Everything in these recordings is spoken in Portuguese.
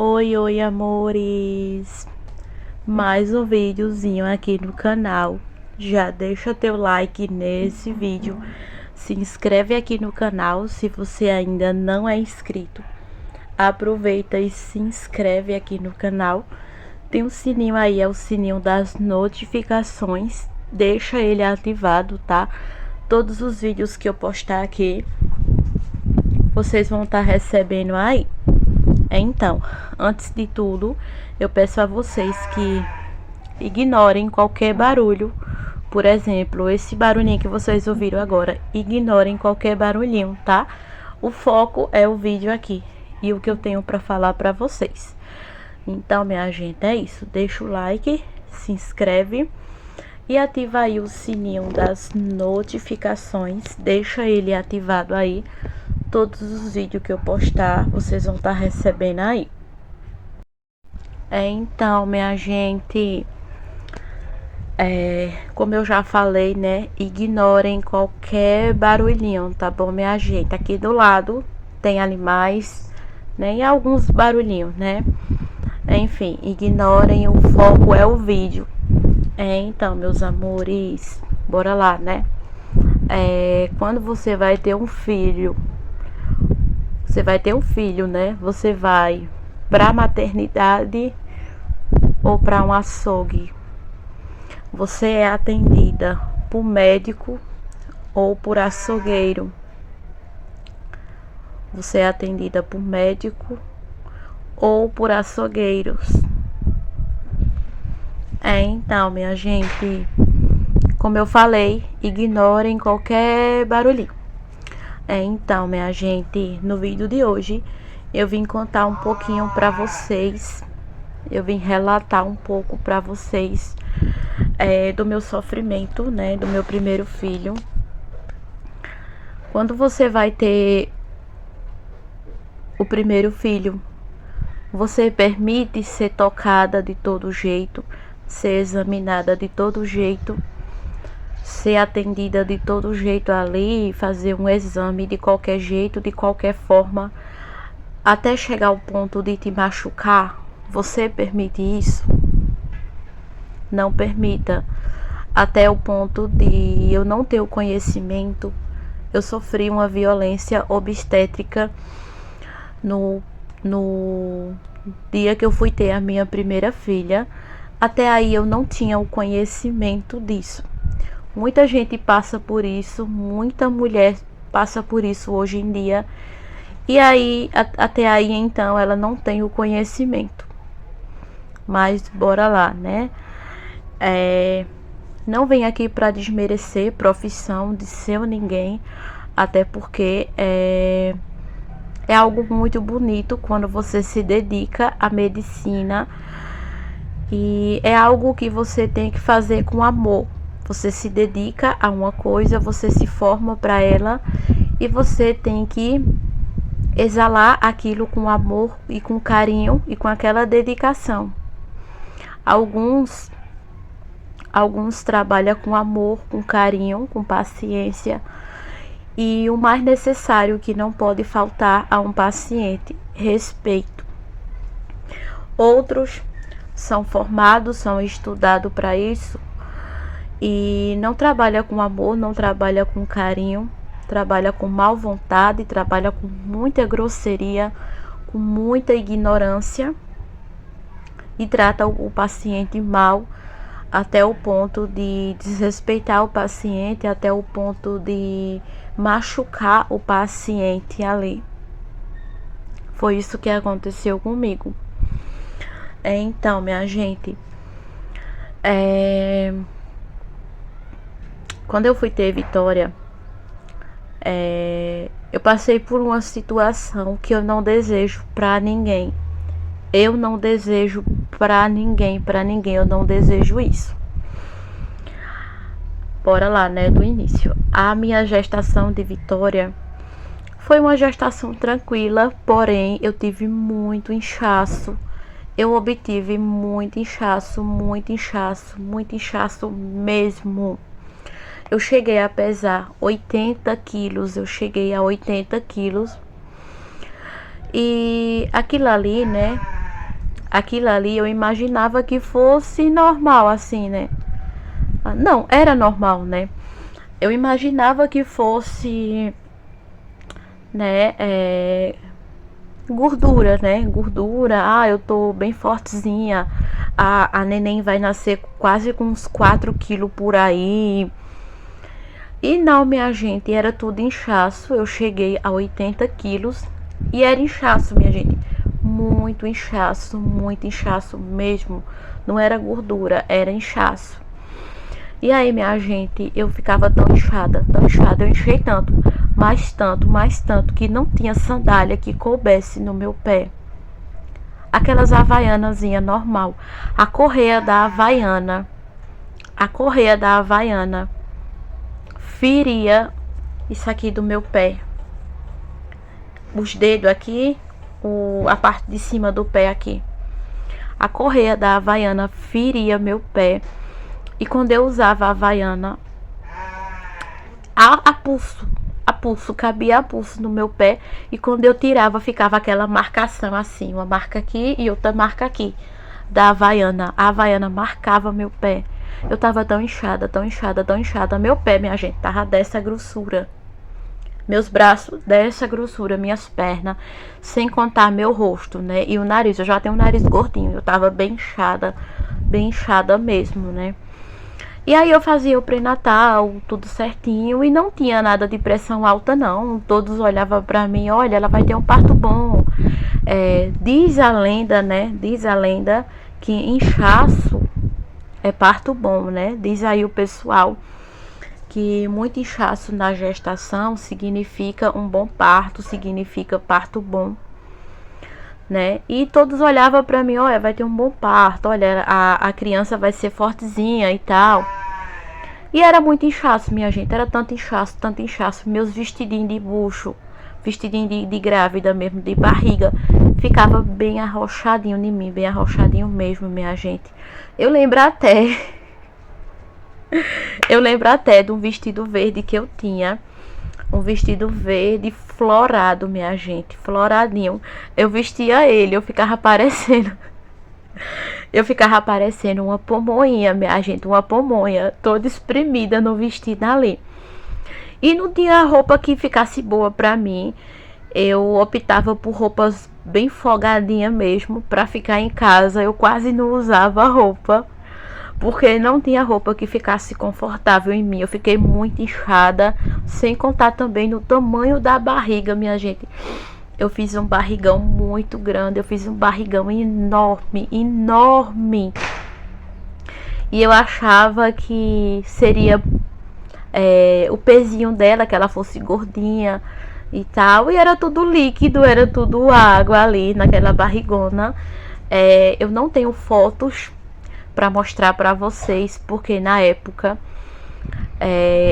Oi, oi, amores! Mais um videozinho aqui no canal. Já deixa teu like nesse vídeo. Se inscreve aqui no canal se você ainda não é inscrito. Aproveita e se inscreve aqui no canal. Tem um sininho aí, é o sininho das notificações. Deixa ele ativado, tá? Todos os vídeos que eu postar aqui, vocês vão estar recebendo aí. Então, antes de tudo, eu peço a vocês que ignorem qualquer barulho. Por exemplo, esse barulhinho que vocês ouviram agora, ignorem qualquer barulhinho, tá? O foco é o vídeo aqui e o que eu tenho para falar para vocês. Então, minha gente, é isso. Deixa o like, se inscreve e ativa aí o sininho das notificações. Deixa ele ativado aí. Todos os vídeos que eu postar, vocês vão estar recebendo aí. Então, minha gente, como eu já falei, né? Ignorem qualquer barulhinho, tá bom, minha gente? Aqui do lado tem animais, né? E alguns barulhinhos, né? Enfim, ignorem, o foco é o vídeo. Então, meus amores, bora lá, né? Quando você vai ter um filho, né? Você vai pra maternidade ou para um açougue. Você é atendida por médico ou por açougueiro. Você é atendida por médico ou por açougueiros. Então, minha gente, como eu falei, ignorem qualquer barulhinho. Então, minha gente, no vídeo de hoje eu vim contar um pouquinho para vocês. Eu vim relatar um pouco para vocês do meu sofrimento, né, do meu primeiro filho. Quando você vai ter o primeiro filho, você permite ser tocada de todo jeito, ser examinada de todo jeito, ser atendida de todo jeito ali, fazer um exame de qualquer jeito, de qualquer forma, até chegar ao ponto de te machucar. Você permite isso? Não permita. Até o ponto de eu não ter o conhecimento. Eu sofri uma violência obstétrica no dia que eu fui ter a minha primeira filha. Até aí eu não tinha o conhecimento disso. Muita gente passa por isso, muita mulher passa por isso hoje em dia. E aí, até aí então, ela não tem o conhecimento. Mas bora lá, né? Não vem aqui para desmerecer profissão de seu ninguém, até porque é algo muito bonito quando você se dedica à medicina e é algo que você tem que fazer com amor. Você se dedica a uma coisa, você se forma para ela e você tem que exalar aquilo com amor e com carinho e com aquela dedicação. Alguns trabalham com amor, com carinho, com paciência e o mais necessário que não pode faltar a um paciente, respeito. Outros são formados, são estudados para isso e não trabalha com amor, não trabalha com carinho, trabalha com mal vontade, trabalha com muita grosseria, com muita ignorância e trata o paciente mal, até o ponto de desrespeitar o paciente, até o ponto de machucar o paciente ali. Foi isso que aconteceu comigo. Então, minha gente, quando eu fui ter Vitória, eu passei por uma situação que eu não desejo pra ninguém. Eu não desejo pra ninguém, eu não desejo isso. Bora lá, né, do início. A minha gestação de Vitória foi uma gestação tranquila, porém eu tive muito inchaço. Eu obtive muito inchaço mesmo. Eu cheguei a pesar 80 quilos, E aquilo ali, né, aquilo ali eu imaginava que fosse normal, assim, né? Não, era normal, né? Eu imaginava que fosse, né, gordura, né? Gordura, eu tô bem fortezinha. A neném vai nascer quase com uns 4 quilos por aí. E não, minha gente, era tudo inchaço. Eu cheguei a 80 quilos e era inchaço, minha gente. Muito inchaço mesmo. Não era gordura, era inchaço. E aí, minha gente, eu ficava tão inchada, eu enchei tanto, mais tanto, que não tinha sandália que coubesse no meu pé. Aquelas havaianazinha normal. A correia da havaiana feria isso aqui do meu pé. Os dedos aqui, a parte de cima do pé aqui. A correia da havaiana feria meu pé. E quando eu usava a havaiana, a pulso, cabia a pulso no meu pé. E quando eu tirava, ficava aquela marcação assim, uma marca aqui e outra marca aqui da havaiana. A havaiana marcava meu pé. Eu tava tão inchada. Meu pé, minha gente, tava dessa grossura. Meus braços dessa grossura, minhas pernas, sem contar meu rosto, né? E o nariz, eu já tenho um nariz gordinho, eu tava bem inchada mesmo, né? E aí eu fazia o pré-natal, tudo certinho, e não tinha nada de pressão alta não. Todos olhavam pra mim, olha, ela vai ter um parto bom. Diz a lenda, né? Diz a lenda que inchaço é parto bom, né? Diz aí o pessoal que muito inchaço na gestação significa um bom parto, significa parto bom, né? E todos olhavam pra mim, olha, vai ter um bom parto, olha, a criança vai ser fortezinha e tal. E era muito inchaço, minha gente, era tanto inchaço, meus vestidinhos de bucho, vestidinho de grávida mesmo, de barriga, ficava bem arrochadinho em mim, bem arrochadinho mesmo, minha gente. Eu lembro até de um vestido verde que eu tinha. Um vestido verde florado, minha gente. Floradinho. Eu vestia ele, eu ficava parecendo uma pomonha, minha gente. Uma pomonha toda espremida no vestido ali. E não tinha roupa que ficasse boa pra mim. Eu optava por roupas bem folgadinha mesmo. Pra ficar em casa, eu quase não usava roupa, porque não tinha roupa que ficasse confortável em mim. Eu fiquei muito inchada, sem contar também no tamanho da barriga, minha gente. Eu fiz um barrigão muito grande, eu fiz um barrigão enorme. E eu achava que seria o pezinho dela, que ela fosse gordinha e tal. E era tudo líquido, era tudo água ali naquela barrigona. Eu não tenho fotos para mostrar para vocês, porque na época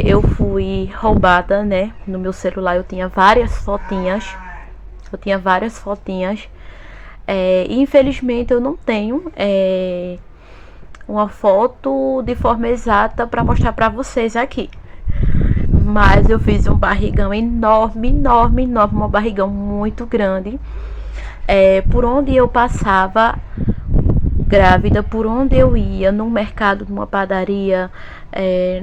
eu fui roubada, né? No meu celular eu tinha várias fotinhas. E infelizmente eu não tenho uma foto de forma exata para mostrar para vocês aqui. Mas eu fiz um barrigão enorme, um barrigão muito grande. Por onde eu passava grávida, por onde eu ia, no mercado, numa padaria,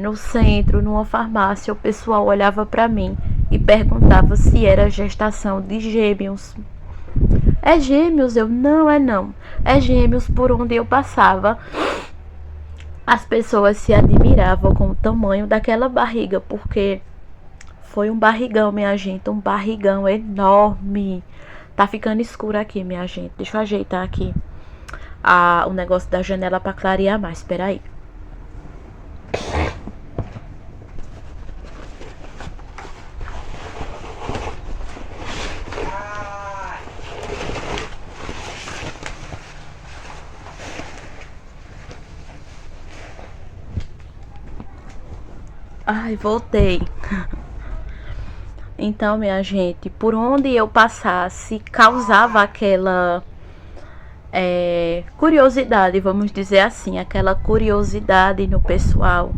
no centro, numa farmácia, o pessoal olhava para mim e perguntava se era gestação de gêmeos. É gêmeos? Eu, não, não. É gêmeos. Por onde eu passava, as pessoas se admiravam com o tamanho daquela barriga, porque foi um barrigão, minha gente, um barrigão enorme. Tá ficando escuro aqui, minha gente. Deixa eu ajeitar aqui o negócio da janela para clarear mais. Espera aí. Ai, voltei. Então, minha gente, por onde eu passasse, causava aquela curiosidade, vamos dizer assim, aquela curiosidade no pessoal.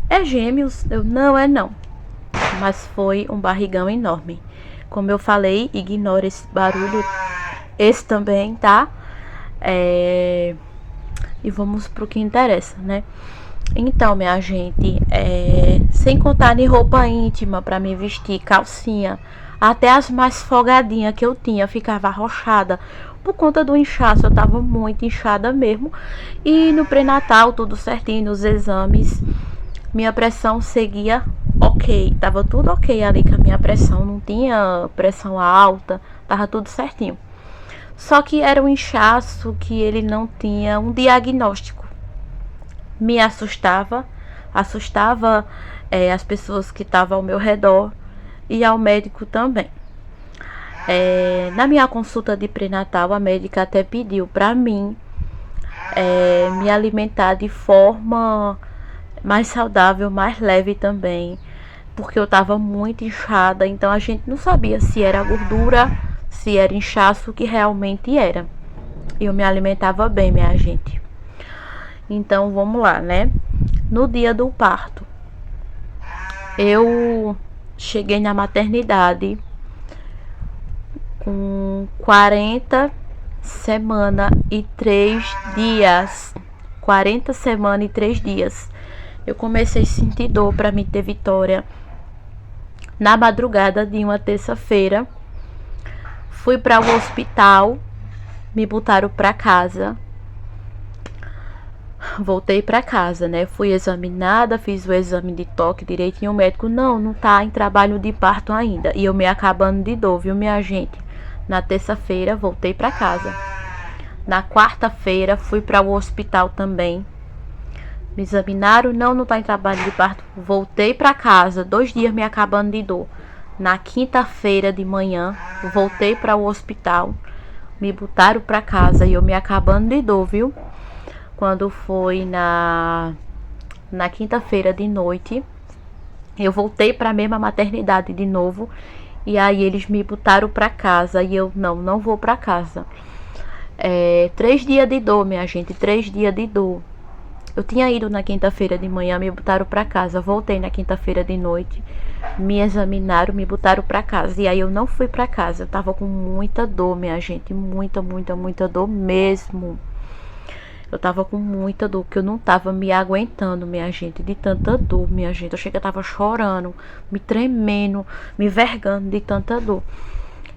É gêmeos? Eu, não, não. Mas foi um barrigão enorme. Como eu falei, ignora esse barulho. Esse também, tá? E vamos pro que interessa, né? Então, minha gente, sem contar em roupa íntima para me vestir, calcinha, até as mais folgadinhas que eu tinha ficava arrochada por conta do inchaço. Eu tava muito inchada mesmo. E no pré-natal, tudo certinho, nos exames, minha pressão seguia ok, tava tudo ok ali com a minha pressão, não tinha pressão alta, tava tudo certinho. Só que era um inchaço que ele não tinha um diagnóstico. Me assustava as pessoas que estavam ao meu redor e ao médico também. Na minha consulta de pré-natal, a médica até pediu para mim me alimentar de forma mais saudável, mais leve também, porque eu estava muito inchada, então a gente não sabia se era gordura, se era inchaço, o que realmente era. Eu me alimentava bem, minha gente. Então vamos lá, né? No dia do parto, eu cheguei na maternidade com 40 semanas e 3 dias. 40 semanas e 3 dias. Eu comecei a sentir dor para me ter Vitória na madrugada de uma terça-feira. Fui para o hospital, me botaram para casa. Voltei para casa, né? Fui examinada, fiz o exame de toque direitinho. O médico, não tá em trabalho de parto ainda. E eu me acabando de dor, viu, minha gente? Na terça-feira, voltei para casa. Na quarta-feira, fui para o hospital também. Me examinaram, não tá em trabalho de parto. Voltei para casa, 2 dias me acabando de dor. Na quinta-feira de manhã, voltei para o hospital. Me botaram para casa e eu me acabando de dor, viu? Quando foi na quinta-feira de noite, eu voltei para a mesma maternidade de novo. E aí eles me botaram para casa e eu não vou para casa. 3 dias de dor, minha gente, 3 dias de dor. Eu tinha ido na quinta-feira de manhã, me botaram para casa. Voltei na quinta-feira de noite, me examinaram, me botaram para casa. E aí eu não fui para casa. Eu tava com muita dor, minha gente, muita dor mesmo. Eu tava com muita dor, porque eu não tava me aguentando, minha gente, de tanta dor, minha gente. Eu cheguei, eu tava chorando, me tremendo, me vergando de tanta dor.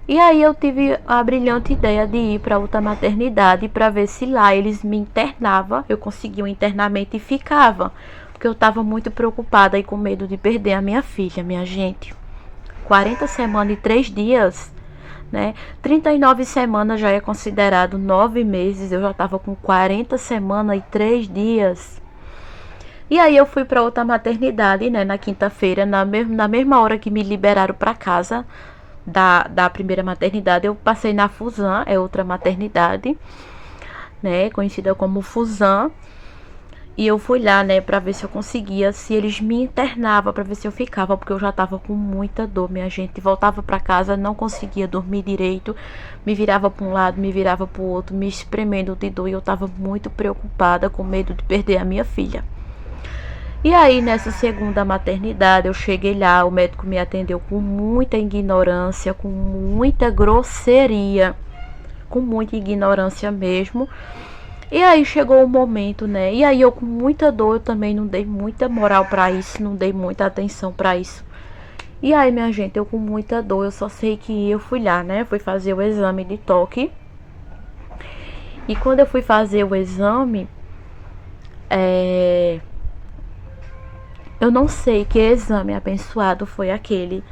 E aí eu tive a brilhante ideia de ir para outra maternidade para ver se lá eles me internavam, eu conseguia um internamento e ficava, porque eu tava muito preocupada e com medo de perder a minha filha, minha gente. 40 semanas e 3 dias, né? 39 semanas já é considerado 9 meses, eu já tava com 40 semanas e 3 dias. E aí eu fui para outra maternidade, né, na quinta-feira, na mesma hora que me liberaram para casa da primeira maternidade, eu passei na Fusan, é outra maternidade, né, conhecida como Fusan. E eu fui lá, né, pra ver se eu conseguia, se eles me internavam, pra ver se eu ficava, porque eu já tava com muita dor, minha gente. Voltava pra casa, não conseguia dormir direito, me virava pra um lado, me virava pro outro, me espremendo de dor. E eu tava muito preocupada, com medo de perder a minha filha. E aí, nessa segunda maternidade, eu cheguei lá, o médico me atendeu com muita ignorância, com muita grosseria, com muita ignorância mesmo. E aí chegou o momento, né? E aí eu com muita dor, eu também não dei muita moral pra isso, não dei muita atenção pra isso. E aí, minha gente, eu com muita dor, eu só sei que eu fui lá, né? Fui fazer o exame de toque. E quando eu fui fazer o exame, eu não sei que exame abençoado foi aquele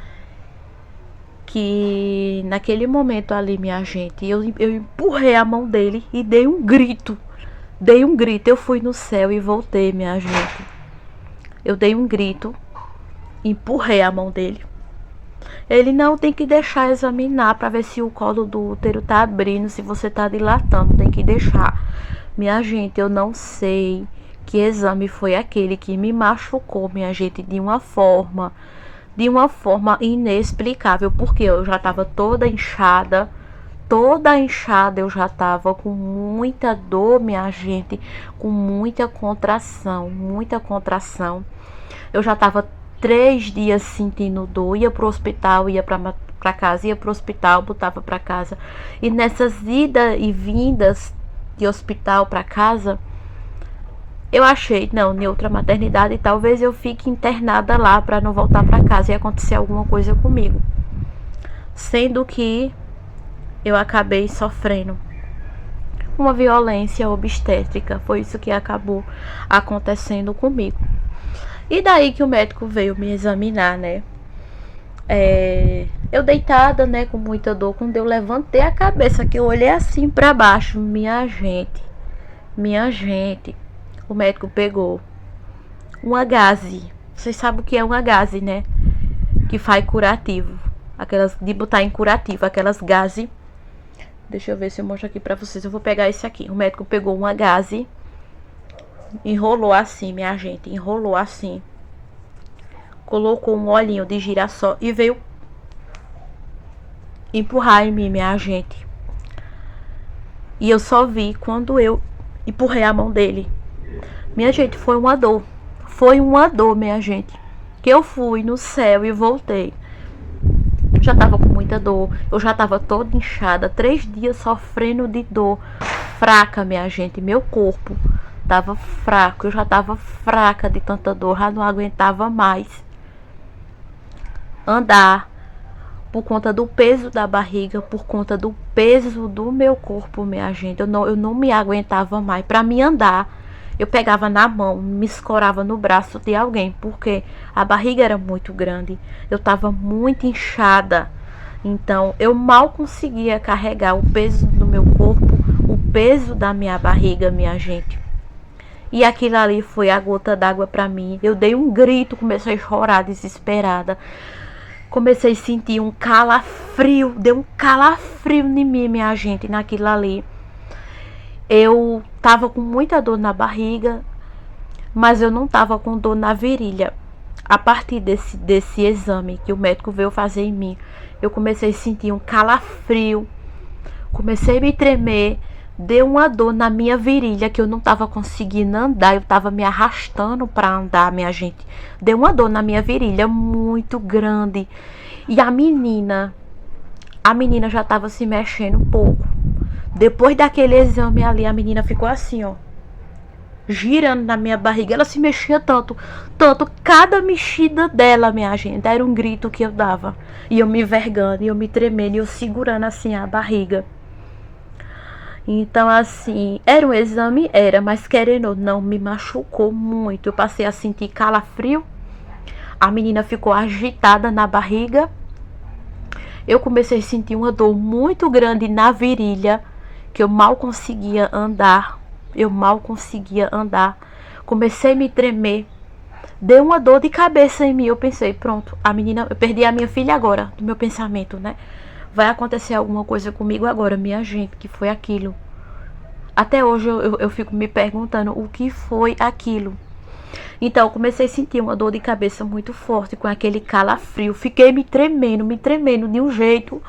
que naquele momento ali, minha gente, eu empurrei a mão dele e dei um grito. Eu fui no céu e voltei, minha gente. Eu dei um grito, empurrei a mão dele. Ele não tem que deixar examinar para ver se o colo do útero tá abrindo, se você tá dilatando, tem que deixar. Minha gente, eu não sei que exame foi aquele que me machucou, minha gente, de uma forma inexplicável, porque eu já tava toda inchada, eu já tava com muita dor, minha gente, com muita contração. Eu já tava 3 dias sentindo dor, ia pro hospital, ia pra casa, ia pro hospital, botava pra casa. E nessas idas e vindas, de hospital para casa, eu achei, não, em outra maternidade, talvez eu fique internada lá para não voltar para casa e acontecer alguma coisa comigo. Sendo que eu acabei sofrendo uma violência obstétrica. Foi isso que acabou acontecendo comigo. E daí que o médico veio me examinar, né? Eu deitada, né, com muita dor. Quando eu levantei a cabeça, que eu olhei assim pra baixo, minha gente, o médico pegou uma gaze. Vocês sabem o que é uma gaze, né? Que faz curativo. Aquelas de botar em curativo, aquelas gaze. Deixa eu ver se eu mostro aqui pra vocês. Eu vou pegar esse aqui. O médico pegou uma gaze, enrolou assim, minha gente, enrolou assim. Colocou um olhinho de girassol e veio empurrar em mim, minha gente. E eu só vi quando eu empurrei a mão dele. Minha gente, foi uma dor. Foi uma dor, minha gente. Que eu fui no céu e voltei. Já tava com muita dor. Eu já tava toda inchada. 3 dias sofrendo de dor. Fraca, minha gente. Meu corpo tava fraco. Eu já tava fraca de tanta dor. Já não aguentava mais andar. Por conta do peso da barriga. Por conta do peso do meu corpo, minha gente. Eu não me aguentava mais. Pra mim andar, eu pegava na mão, me escorava no braço de alguém, porque a barriga era muito grande, eu estava muito inchada, então eu mal conseguia carregar o peso do meu corpo, o peso da minha barriga, minha gente. E aquilo ali foi a gota d'água para mim. Eu dei um grito, comecei a chorar desesperada. Comecei a sentir um calafrio, deu um calafrio em mim, minha gente, naquilo ali. Eu tava com muita dor na barriga, mas eu não tava com dor na virilha. A partir desse exame que o médico veio fazer em mim, eu comecei a sentir um calafrio, comecei a me tremer, deu uma dor na minha virilha que eu não tava conseguindo andar, eu tava me arrastando para andar, minha gente. Deu uma dor na minha virilha muito grande. E a menina já tava se mexendo um pouco. Depois daquele exame ali, a menina ficou assim, ó, girando na minha barriga. Ela se mexia tanto, cada mexida dela, minha gente, era um grito que eu dava. E eu me vergando, e eu me tremendo, e eu segurando assim a barriga. Então, assim, era um exame, mas querendo ou não, me machucou muito. Eu passei a sentir calafrio. A menina ficou agitada na barriga. Eu comecei a sentir uma dor muito grande na virilha, que eu mal conseguia andar. Comecei a me tremer. Deu uma dor de cabeça em mim. Eu pensei, pronto, eu perdi a minha filha agora, do meu pensamento, né? Vai acontecer alguma coisa comigo agora, minha gente, que foi aquilo. Até hoje eu fico me perguntando o que foi aquilo. Então eu comecei a sentir uma dor de cabeça muito forte, com aquele calafrio. Fiquei me tremendo de um jeito.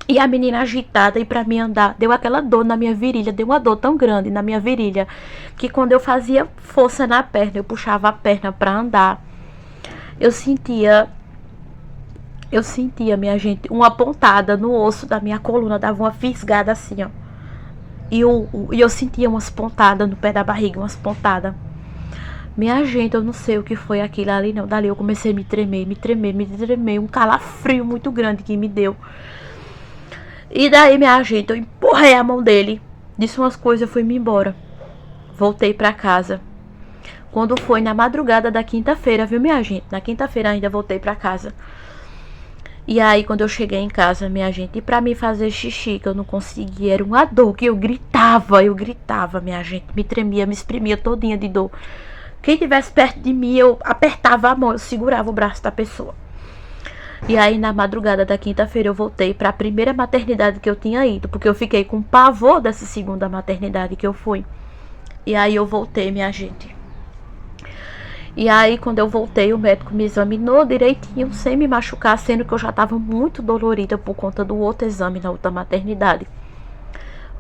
E a menina agitada, e pra mim andar, deu aquela dor na minha virilha, deu uma dor tão grande na minha virilha, que quando eu fazia força na perna, eu puxava a perna pra andar, eu sentia, minha gente, uma pontada no osso da minha coluna, dava uma fisgada assim, ó. E eu sentia umas pontadas no pé da barriga, umas pontadas. Minha gente, eu não sei o que foi aquilo ali, não. Dali eu comecei a me tremer, um calafrio muito grande que me deu. E daí, minha gente, eu empurrei a mão dele, disse umas coisas, fui me embora. Voltei pra casa. Quando foi na madrugada da quinta-feira, viu, minha gente? Na quinta-feira ainda voltei pra casa. E aí, quando eu cheguei em casa, minha gente, e pra mim fazer xixi, que eu não conseguia, era uma dor, que eu gritava, minha gente. Me tremia, me espremia todinha de dor. Quem tivesse perto de mim, eu apertava a mão, eu segurava o braço da pessoa. E aí, na madrugada da quinta-feira, eu voltei para a primeira maternidade que eu tinha ido, porque eu fiquei com pavor dessa segunda maternidade que eu fui. E aí, eu voltei, minha gente. E aí, quando eu voltei, o médico me examinou direitinho, sem me machucar, sendo que eu já estava muito dolorida por conta do outro exame na outra maternidade.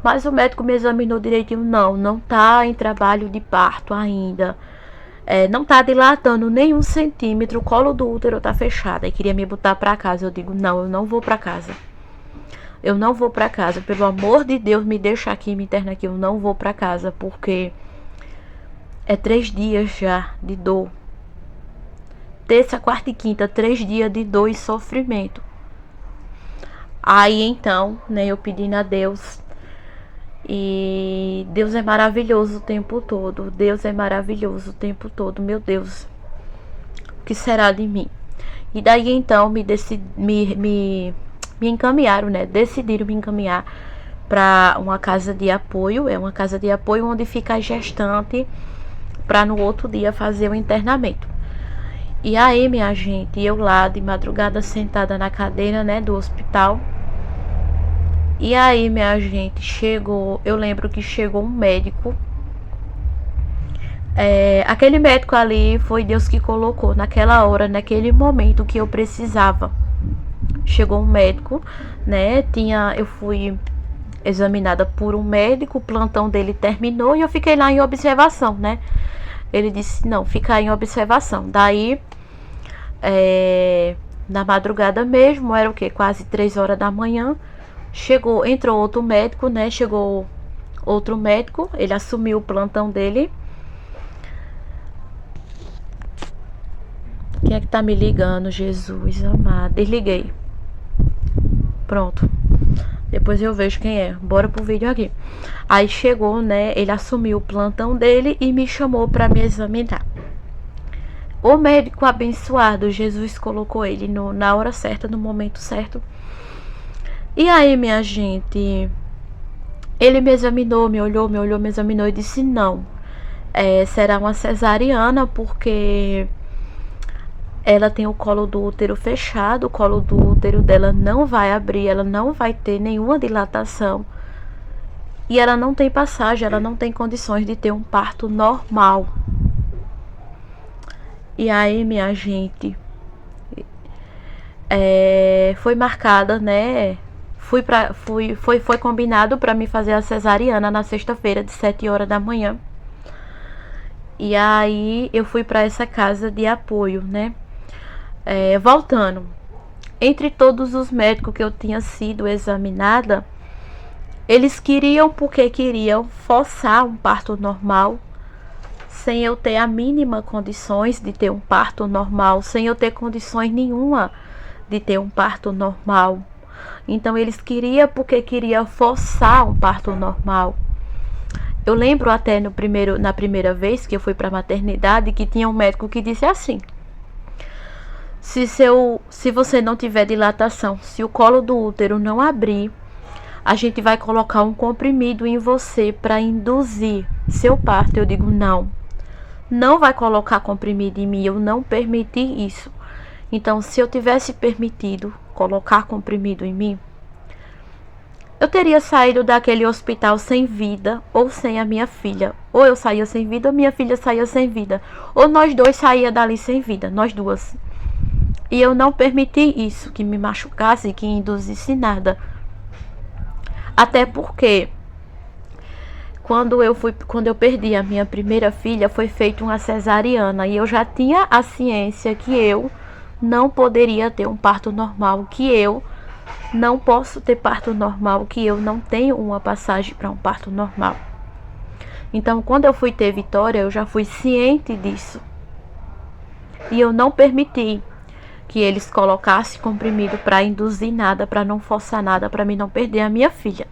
Mas o médico me examinou direitinho, não tá em trabalho de parto ainda. Não tá dilatando nem 1 centímetro, o colo do útero tá fechado. Aí queria me botar pra casa. Eu digo, não, eu não vou pra casa. eu não vou pra casa. Pelo amor de Deus, me deixa aqui, me interna aqui. Eu não vou pra casa, porque é 3 dias já de dor. Terça, quarta e quinta, 3 dias de dor e sofrimento. Aí então, né, eu pedindo a Deus. E Deus é maravilhoso o tempo todo. Deus é maravilhoso o tempo todo. Meu Deus, o que será de mim? E daí então me encaminharam, né? Decidiram me encaminhar para uma casa de apoio. É uma casa de apoio onde fica a gestante, para no outro dia fazer o internamento. E aí, minha gente, eu lá de madrugada sentada na cadeira, né, do hospital. E aí, minha gente, chegou, eu lembro que chegou um médico. Aquele médico ali foi Deus que colocou naquela hora, naquele momento que eu precisava. Chegou um médico, né? Eu fui examinada por um médico, o plantão dele terminou e eu fiquei lá em observação, né? Ele disse, não, fica aí em observação. Daí, na madrugada mesmo, era o quê? Quase 3 horas da manhã. Entrou outro médico, né? Chegou outro médico, ele assumiu o plantão dele. Quem é que tá me ligando? Jesus amado. Desliguei. Pronto. Depois eu vejo quem é. Bora pro vídeo aqui. Aí chegou, né? Ele assumiu o plantão dele e me chamou pra me examinar. O médico abençoado, Jesus colocou ele na hora certa, no momento certo. E aí, minha gente, ele me examinou, me olhou, me examinou e disse não. Será uma cesariana porque ela tem o colo do útero fechado, o colo do útero dela não vai abrir, ela não vai ter nenhuma dilatação. E ela não tem passagem, ela não tem condições de ter um parto normal. E aí, minha gente, foi marcada, né? Foi combinado para me fazer a cesariana na sexta-feira, de 7 horas da manhã. E aí eu fui para essa casa de apoio, né? Voltando, entre todos os médicos que eu tinha sido examinada, eles queriam forçar um parto normal, sem eu ter a mínima condições de ter um parto normal, sem eu ter condições nenhuma de ter um parto normal. Então eles queriam forçar um parto normal. Eu lembro até na primeira vez que eu fui para a maternidade que tinha um médico que disse assim: se você não tiver dilatação, se o colo do útero não abrir, a gente vai colocar um comprimido em você para induzir seu parto. Eu digo, não vai colocar comprimido em mim, eu não permiti isso. Então, se eu tivesse permitido colocar comprimido em mim, eu teria saído daquele hospital sem vida ou sem a minha filha. Ou eu saía sem vida ou minha filha saía sem vida. Ou nós dois saía dali sem vida, nós duas. E eu não permiti isso, que me machucasse, que induzisse nada. Até porque quando eu perdi a minha primeira filha, foi feita uma cesariana. E eu já tinha a ciência que eu não poderia ter um parto normal, que eu não posso ter parto normal, que eu não tenho uma passagem para um parto normal. Então, quando eu fui ter Vitória, eu já fui ciente disso. E eu não permiti que eles colocassem comprimido para induzir nada, para não forçar nada, para mim não perder a minha filha.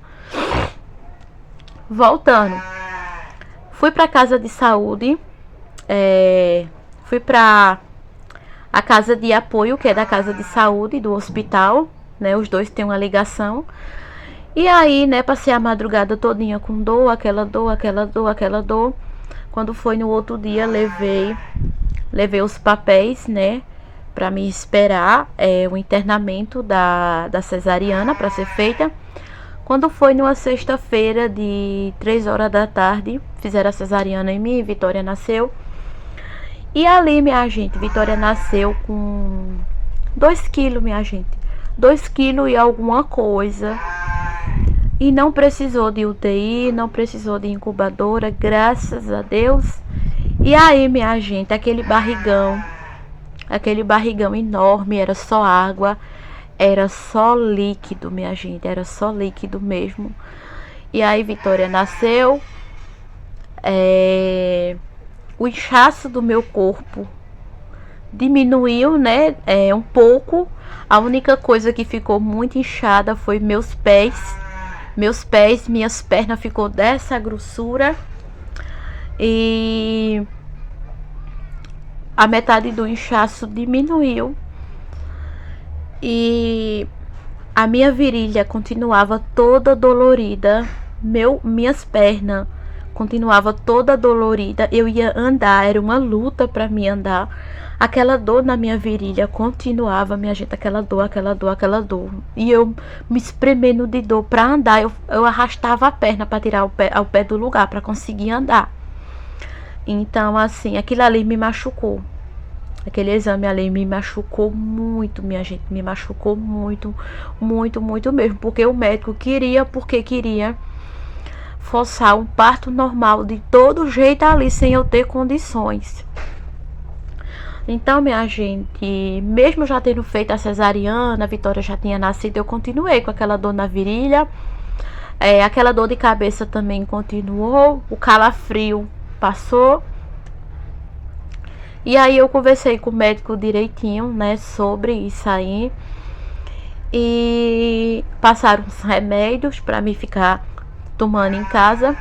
Voltando, fui para a casa de saúde, fui para a casa de apoio, que é da casa de saúde do hospital, né? Os dois têm uma ligação. E aí, né, passei a madrugada todinha com dor, aquela dor. Quando foi no outro dia, levei os papéis, né, para me esperar o internamento da cesariana para ser feita. Quando foi numa sexta-feira de 3 horas da tarde, fizeram a cesariana em mim, Vitória nasceu. E ali, minha gente, Vitória nasceu com 2 quilos, minha gente. 2 quilos e alguma coisa. E não precisou de UTI, não precisou de incubadora, graças a Deus. E aí, minha gente, aquele barrigão enorme, era só água. era só líquido, minha gente, era só líquido mesmo. E aí Vitória nasceu, o inchaço do meu corpo diminuiu, né, um pouco. A única coisa que ficou muito inchada foi meus pés. Minhas pernas ficou dessa grossura. E a metade do inchaço diminuiu. E a minha virilha continuava toda dolorida. Minhas pernas continuava toda dolorida. Eu ia andar, era uma luta para mim andar. Aquela dor na minha virilha continuava, minha gente, aquela dor. E eu me espremendo de dor para andar. Eu arrastava a perna para tirar o pé do lugar para conseguir andar. Então, assim, aquilo ali me machucou. Aquele exame ali me machucou muito, minha gente. Me machucou muito, muito, muito mesmo. Porque o médico queria forçar um parto normal de todo jeito ali, sem eu ter condições. Então, minha gente, mesmo já tendo feito a cesariana, a Vitória já tinha nascido, eu continuei com aquela dor na virilha. Aquela dor de cabeça também continuou. O calafrio passou. E aí eu conversei com o médico direitinho, né, sobre isso aí. E passaram uns remédios para mim ficar tomando em casa.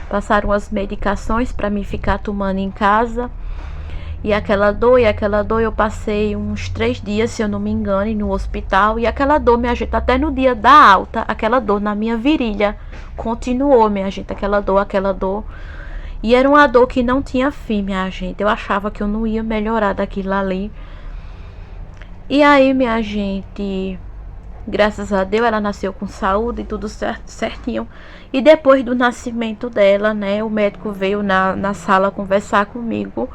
Passaram as medicações para mim ficar tomando em casa. E aquela dor, eu passei uns 3 dias, se eu não me engano, no hospital. E aquela dor, minha gente, até no dia da alta, aquela dor na minha virilha continuou, minha gente, aquela dor. E era uma dor que não tinha fim, minha gente. Eu achava que eu não ia melhorar daquilo ali. E aí, minha gente, graças a Deus, ela nasceu com saúde e tudo certinho. E depois do nascimento dela, né, o médico veio na sala conversar comigo.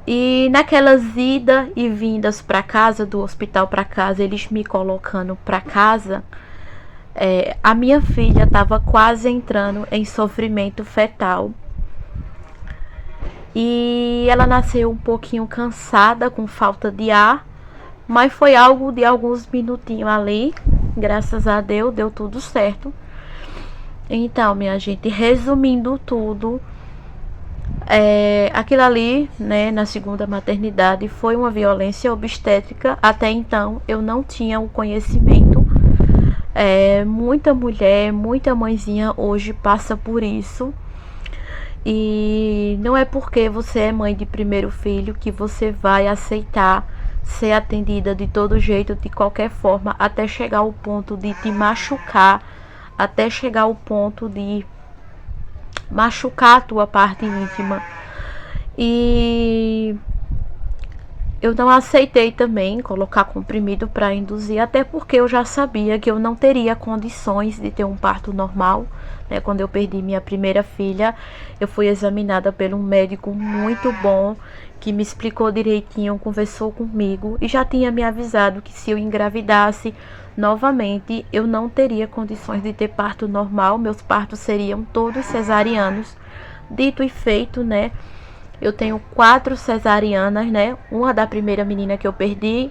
E naquelas idas e vindas para casa, do hospital para casa, eles me colocando para casa, a minha filha estava quase entrando em sofrimento fetal. E ela nasceu um pouquinho cansada, com falta de ar, mas foi algo de alguns minutinhos ali. Graças a Deus, deu tudo certo. Então, minha gente, resumindo tudo, aquilo ali, né, na segunda maternidade, foi uma violência obstétrica. Até então, eu não tinha o conhecimento. Muita mulher, muita mãezinha hoje passa por isso. E não é porque você é mãe de primeiro filho que você vai aceitar ser atendida de todo jeito, de qualquer forma, até chegar ao ponto de te machucar, até chegar ao ponto de machucar a tua parte íntima. E eu não aceitei também colocar comprimido para induzir, até porque eu já sabia que eu não teria condições de ter um parto normal, né? Quando eu perdi minha primeira filha, eu fui examinada por um médico muito bom, que me explicou direitinho, conversou comigo e já tinha me avisado que se eu engravidasse novamente, eu não teria condições de ter parto normal, meus partos seriam todos cesarianos. Dito e feito, né? Eu tenho 4 cesarianas, né? Uma da primeira menina que eu perdi,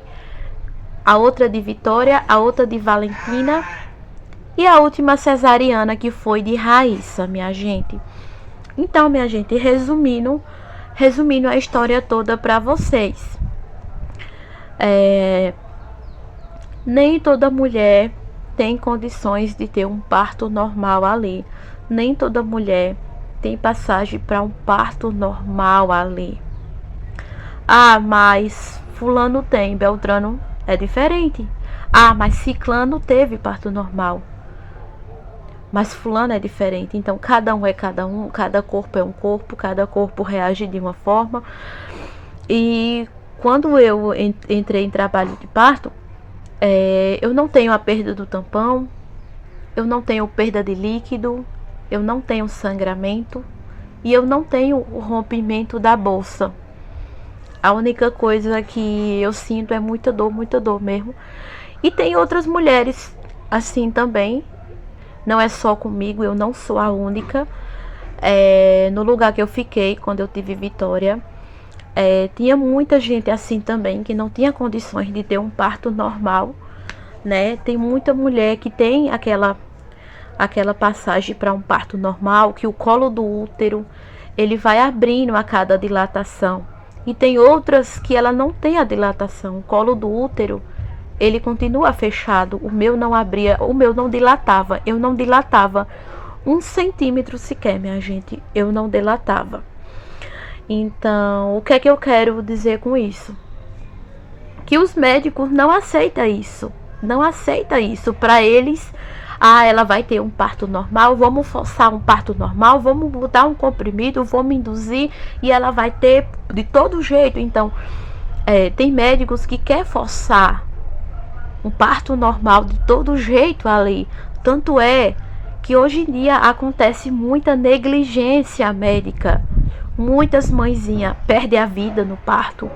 a outra de Vitória, a outra de Valentina e a última cesariana que foi de Raíssa, minha gente. Então, minha gente, resumindo a história toda para vocês. Nem toda mulher tem condições de ter um parto normal ali. Nem toda mulher tem passagem para um parto normal ali. Ah, mas fulano tem, Beltrano é diferente. Ah, mas ciclano teve parto normal. Mas fulano é diferente. Então cada um é cada um, cada corpo é um corpo, cada corpo reage de uma forma. E quando eu entrei em trabalho de parto, eu não tenho a perda do tampão, eu não tenho perda de líquido, eu não tenho sangramento e eu não tenho o rompimento da bolsa. A única coisa que eu sinto é muita dor mesmo. E tem outras mulheres assim também. Não é só comigo, eu não sou a única. No lugar que eu fiquei quando eu tive Vitória, Tinha muita gente assim também que não tinha condições de ter um parto normal, né? Tem muita mulher que tem aquela passagem para um parto normal, que o colo do útero ele vai abrindo a cada dilatação. E tem outras que ela não tem a dilatação. O colo do útero ele continua fechado. O meu não abria, o meu não dilatava. Eu não dilatava 1 centímetro sequer, minha gente. Eu não dilatava. Então, o que é que eu quero dizer com isso? Que os médicos não aceitam isso. Não aceitam isso. Para eles, ela vai ter um parto normal, vamos forçar um parto normal, vamos botar um comprimido, vamos induzir e ela vai ter de todo jeito. Então, tem médicos que querem forçar um parto normal de todo jeito ali. Tanto é que hoje em dia acontece muita negligência médica. Muitas mãezinhas perdem a vida no parto,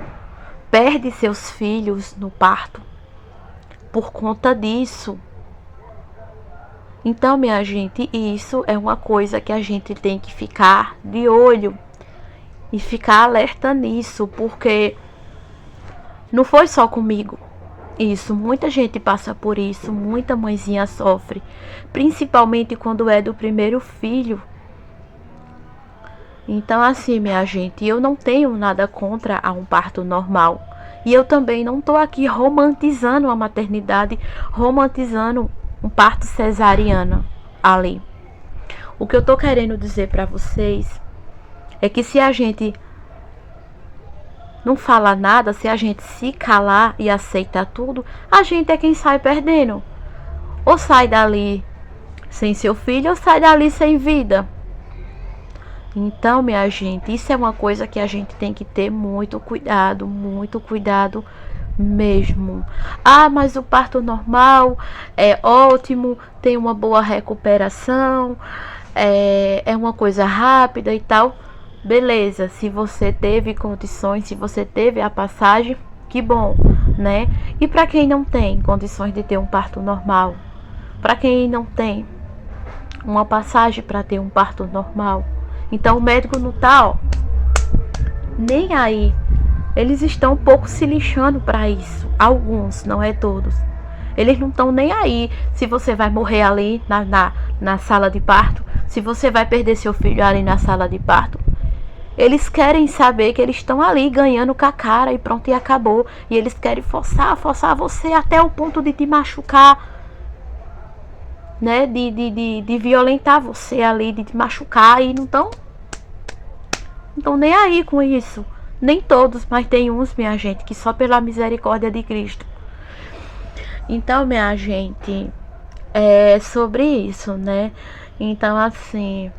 perdem seus filhos no parto por conta disso. Então, minha gente, isso é uma coisa que a gente tem que ficar de olho e ficar alerta nisso, porque não foi só comigo. Isso, muita gente passa por isso, muita mãezinha sofre, principalmente quando é do primeiro filho. Então, assim, minha gente, eu não tenho nada contra um parto normal. E eu também não tô aqui romantizando a maternidade, romantizando um parto cesariana ali. O que eu tô querendo dizer para vocês é que se a gente não fala nada, se a gente se calar e aceitar tudo, a gente é quem sai perdendo. Ou sai dali sem seu filho, ou sai dali sem vida. Então, minha gente, isso é uma coisa que a gente tem que ter muito cuidado mesmo. Mas o parto normal é ótimo, tem uma boa recuperação, é uma coisa rápida e tal. Beleza, se você teve condições, se você teve a passagem, que bom, né? E para quem não tem condições de ter um parto normal, para quem não tem uma passagem para ter um parto normal, então o médico não tá, nem aí. Eles estão um pouco se lixando para isso. Alguns, não é todos. Eles não estão nem aí se você vai morrer ali na sala de parto, se você vai perder seu filho ali na sala de parto. Eles querem saber que eles estão ali ganhando com a cara e pronto, e acabou. E eles querem forçar você até o ponto de te machucar, né? De violentar você ali, de te machucar. E não estão nem aí com isso. Nem todos, mas tem uns, minha gente, que só pela misericórdia de Cristo. Então, minha gente, é sobre isso, né? Então, assim,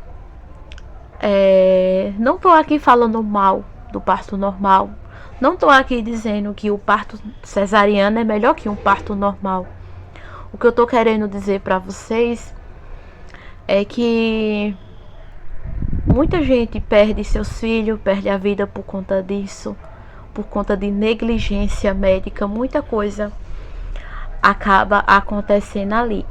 não tô aqui falando mal do parto normal. Não tô aqui dizendo que o parto cesariano é melhor que um parto normal. O que eu tô querendo dizer pra vocês é que muita gente perde seus filhos, perde a vida por conta disso, por conta de negligência médica. Muita coisa acaba acontecendo ali.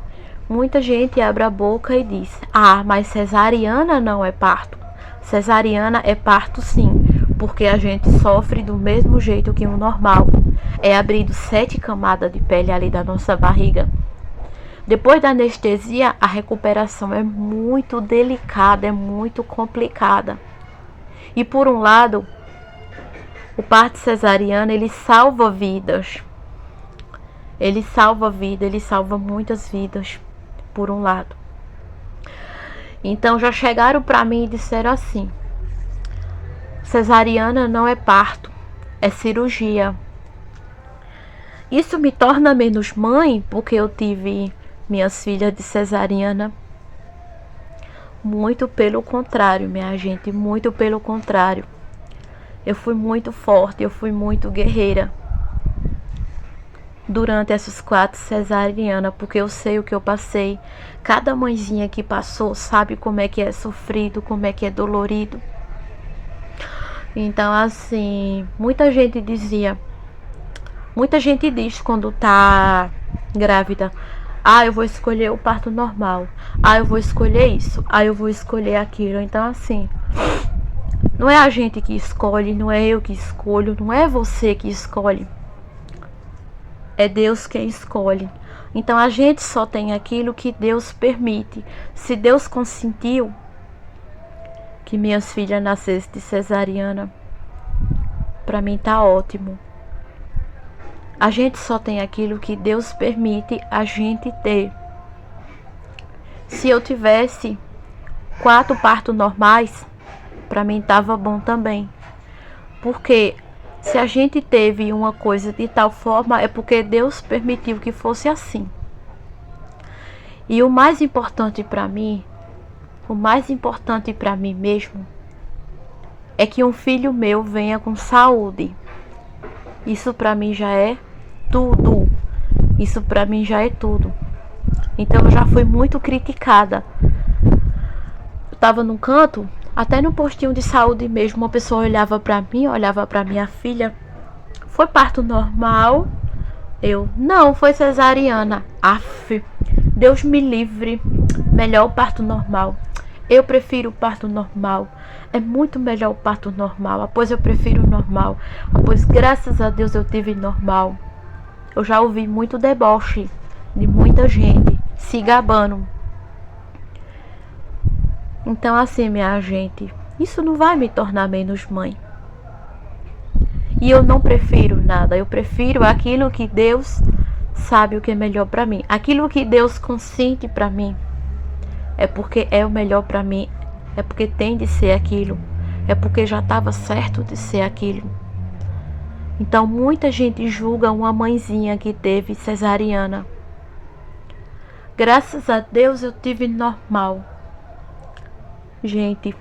Muita gente abre a boca e diz: mas cesariana não é parto. Cesariana é parto sim, porque a gente sofre do mesmo jeito que o normal. É abrido 7 camadas de pele ali da nossa barriga. Depois da anestesia, a recuperação é muito delicada, é muito complicada. E por um lado, o parto cesariano, ele salva vidas. Ele salva vida, ele salva muitas vidas, por um lado. Então já chegaram para mim e disseram assim: cesariana não é parto, é cirurgia. Isso me torna menos mãe, porque eu tive minhas filhas de cesariana? Muito pelo contrário, minha gente, muito pelo contrário. Eu fui muito forte, eu fui muito guerreira durante essas 4 cesarianas, porque eu sei o que eu passei. Cada mãezinha que passou sabe como é que é sofrido, como é que é dolorido. Então, assim, muita gente diz quando tá grávida: eu vou escolher o parto normal, eu vou escolher isso, eu vou escolher aquilo. Então, assim, Não é a gente que escolhe, não é eu que escolho, não é você que escolhe. É Deus quem escolhe. Então a gente só tem aquilo que Deus permite. Se Deus consentiu que minhas filhas nascessem de cesariana, para mim tá ótimo. A gente só tem aquilo que Deus permite a gente ter. Se eu tivesse 4 partos normais, para mim tava bom também. Porque se a gente teve uma coisa de tal forma, é porque Deus permitiu que fosse assim. E o mais importante para mim, o mais importante para mim mesmo, é que um filho meu venha com saúde. Isso para mim já é tudo. Isso para mim já é tudo. Então eu já fui muito criticada. Eu tava num canto, até no postinho de saúde mesmo, uma pessoa olhava para mim, olhava para minha filha. Foi parto normal? Eu, não, foi cesariana. Aff, Deus me livre. Melhor o parto normal. Eu prefiro o parto normal. É muito melhor o parto normal. Após eu prefiro o normal. Após, graças a Deus, eu tive normal. Eu já ouvi muito deboche de muita gente se gabando. Então assim, minha gente, isso não vai me tornar menos mãe. E eu não prefiro nada. Eu prefiro aquilo que Deus sabe o que é melhor para mim. Aquilo que Deus consente para mim. É porque é o melhor para mim. É porque tem de ser aquilo. É porque já estava certo de ser aquilo. Então muita gente julga uma mãezinha que teve cesariana. Graças a Deus eu tive normal. Gente,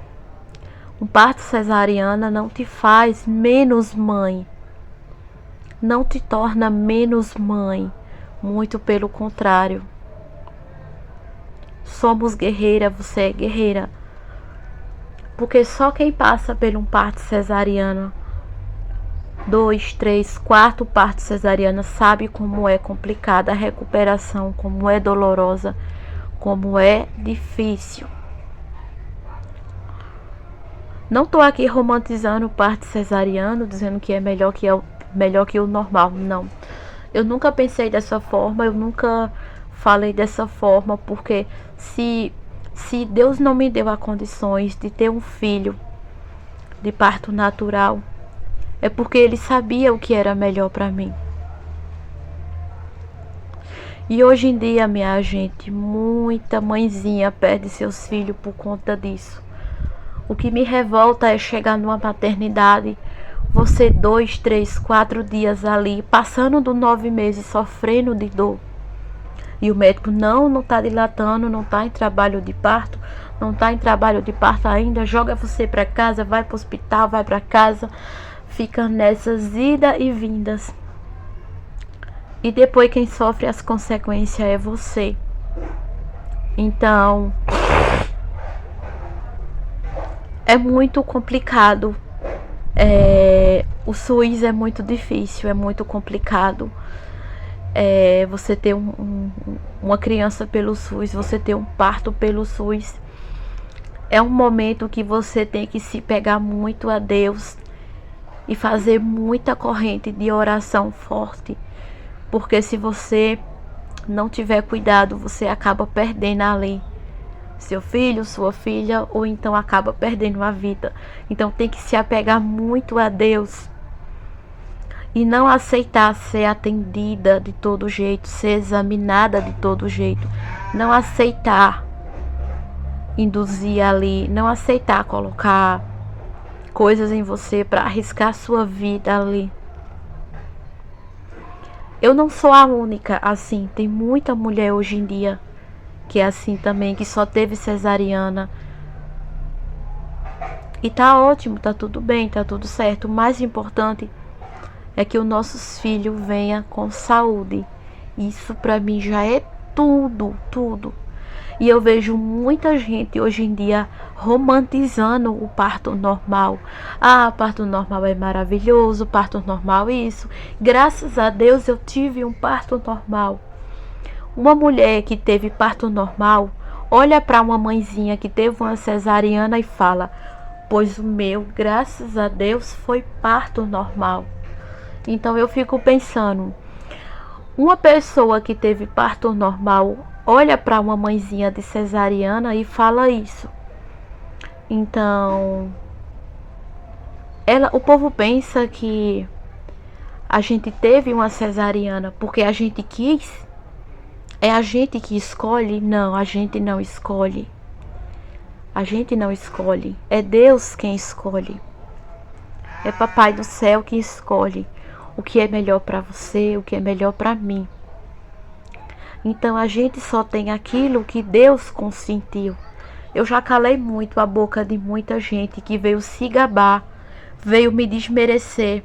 um parto cesariana não te faz menos mãe. Não te torna menos mãe. Muito pelo contrário. Somos guerreira, você é guerreira. Porque só quem passa por um parto cesariano, 2, 3, 4 partos cesarianas, sabe como é complicada a recuperação, como é dolorosa, como é difícil. Não tô aqui romantizando o parto cesariano, dizendo que é melhor que o normal, não. Eu nunca pensei dessa forma, eu nunca falei dessa forma, porque se Deus não me deu as condições de ter um filho de parto natural, é porque Ele sabia o que era melhor para mim. E hoje em dia, minha gente, muita mãezinha perde seus filhos por conta disso. O que me revolta é chegar numa maternidade, você 2, 3, 4 dias ali, passando dos 9 meses, sofrendo de dor. E o médico não está dilatando, não está em trabalho de parto, não está em trabalho de parto ainda, joga você para casa, vai para o hospital, vai para casa, fica nessas idas e vindas. E depois quem sofre as consequências é você. Então, é muito complicado. O SUS é muito difícil, é muito complicado. Você ter uma criança pelo SUS, você ter um parto pelo SUS, é um momento que você tem que se pegar muito a Deus e fazer muita corrente de oração forte, porque se você não tiver cuidado, você acaba perdendo ali seu filho, sua filha, ou então acaba perdendo a vida. Então tem que se apegar muito a Deus e não aceitar ser atendida de todo jeito, ser examinada de todo jeito, não aceitar induzir ali, não aceitar colocar coisas em você para arriscar sua vida ali. Eu não sou a única assim, tem muita mulher hoje em dia que é assim também, que só teve cesariana. E tá ótimo, tá tudo bem, tá tudo certo. O mais importante é que os nossos filhos venham com saúde. Isso pra mim já é tudo, tudo. E eu vejo muita gente hoje em dia romantizando o parto normal. Ah, parto normal é maravilhoso, parto normal isso. Graças a Deus eu tive um parto normal. Uma mulher que teve parto normal olha para uma mãezinha que teve uma cesariana e fala: pois o meu, graças a Deus, foi parto normal. Então eu fico pensando, uma pessoa que teve parto normal olha para uma mãezinha de cesariana e fala isso. Então, o povo pensa que a gente teve uma cesariana porque a gente quis. É a gente que escolhe? Não, a gente não escolhe. A gente não escolhe. É Deus quem escolhe. É Papai do céu que escolhe o que é melhor para você, o que é melhor para mim. Então a gente só tem aquilo que Deus consentiu. Eu já calei muito a boca de muita gente que veio se gabar, veio me desmerecer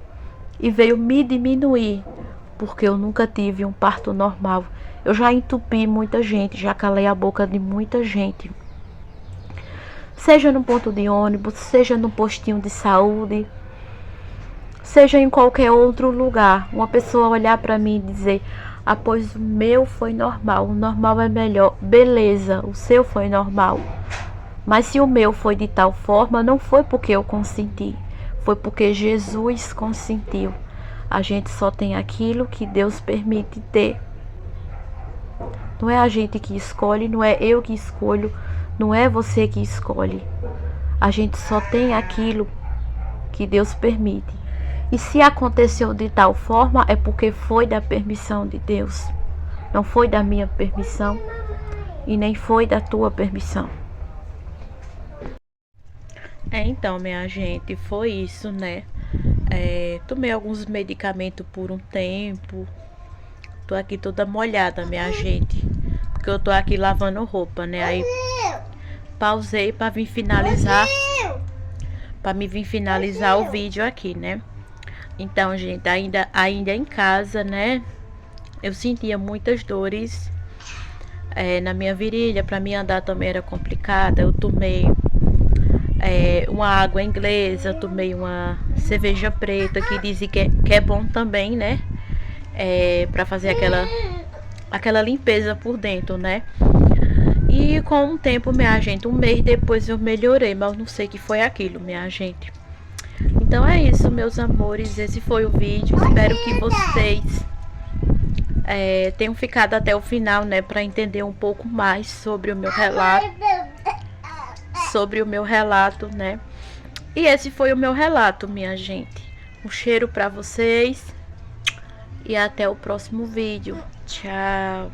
e veio me diminuir, porque eu nunca tive um parto normal. Eu já entupi muita gente, já calei a boca de muita gente. Seja no ponto de ônibus, seja no postinho de saúde, seja em qualquer outro lugar, uma pessoa olhar para mim e dizer: ah, pois o meu foi normal, o normal é melhor. Beleza, o seu foi normal. Mas se o meu foi de tal forma, não foi porque eu consenti, foi porque Jesus consentiu. A gente só tem aquilo que Deus permite ter. Não é a gente que escolhe, não é eu que escolho, não é você que escolhe. A gente só tem aquilo que Deus permite. E se aconteceu de tal forma, é porque foi da permissão de Deus. Não foi da minha permissão e nem foi da tua permissão. Então, minha gente, foi isso, né? Tomei alguns medicamentos por um tempo. Tô aqui toda molhada, minha gente, porque eu tô aqui lavando roupa, né? Aí pausei para vir finalizar, o vídeo aqui, né? Então, gente, ainda em casa, né? Eu sentia muitas dores na minha virilha, para mim andar também era complicada. Eu tomei uma água inglesa, tomei uma cerveja preta que dizem que é bom também, né? Para fazer aquela limpeza por dentro, né? E com o tempo, minha gente, um mês depois eu melhorei, mas eu não sei o que foi aquilo, minha gente. Então é isso, meus amores, esse foi o vídeo. Espero que vocês tenham ficado até o final, né, para entender um pouco mais sobre o meu relato, né? E esse foi o meu relato, minha gente. Um cheiro para vocês e até o próximo vídeo. Tchau.